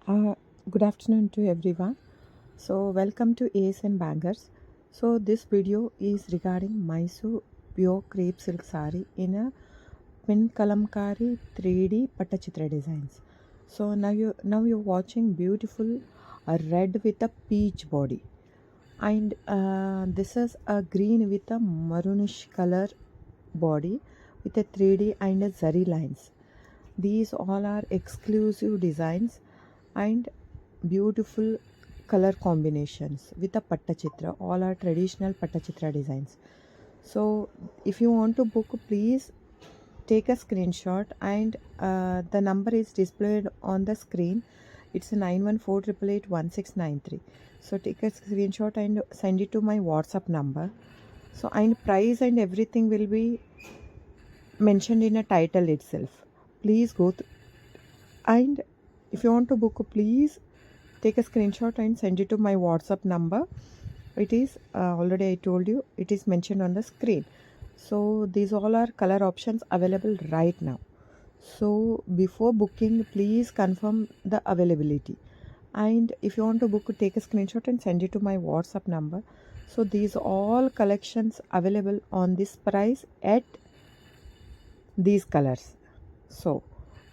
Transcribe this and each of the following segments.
Uh, Good afternoon to everyone. Welcome to ASN Bangers. This video is regarding Mysore pure crepe silk saree in a twin Kalamkari 3D pattachitra designs. Now you're watching beautiful red with a peach body, and this is a green with a maroonish color body with a 3D and a zari lines. These all are exclusive designs and beautiful color combinations with a pattachitra. All are traditional pattachitra designs. So if you want to book, please take a screenshot, and the number is displayed on the screen. It's 9148881693. So take a screenshot and send it to my WhatsApp number. So and price and everything will be mentioned in a title itself. Please go and if you want to book, please take a screenshot and send it to my WhatsApp number. It is already I told you, it is mentioned on the screen. So these all are color options available right now. So before booking, please confirm the availability. And if you want to book, take a screenshot and send it to my WhatsApp number. So these all collections available on this price at these colors. So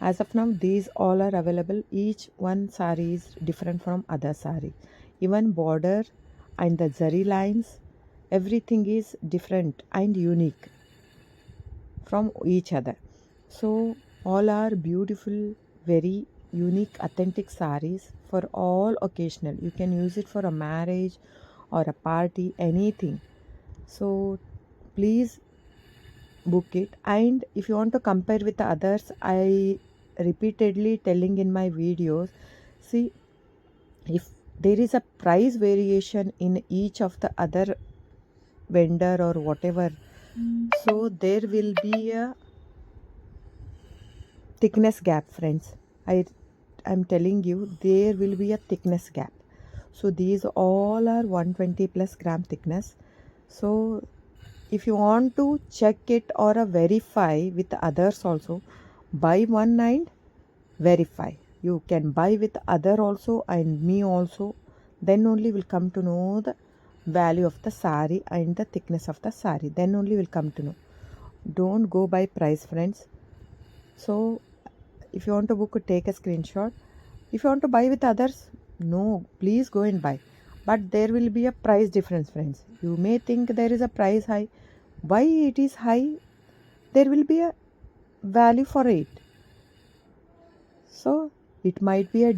as of now, these all are available. Each one saree is different from other saree. Even border and the zari lines, everything is different and unique from each other. So all are beautiful, very unique, authentic sarees for all occasional. You can use it for a marriage or a party, anything. So please book it. And if you want to compare with the others, I repeatedly telling in my videos, see, if there is a price variation in each of the other vendor or whatever, so there will be a thickness gap, friends. I'm telling you, there will be a thickness gap. So these all are 120 plus gram thickness. So if you want to check it or verify with others also, buy one and verify. You can buy with other also and me also. Then only will come to know the value of the sari and the thickness of the sari. Then only will come to know. Don't go by price, friends. So if you want to book, take a screenshot. If you want to buy with others, no, please go and buy. But there will be a price difference, friends. You may think there is a price high. Why it is high? There will be a value for it. So it might be a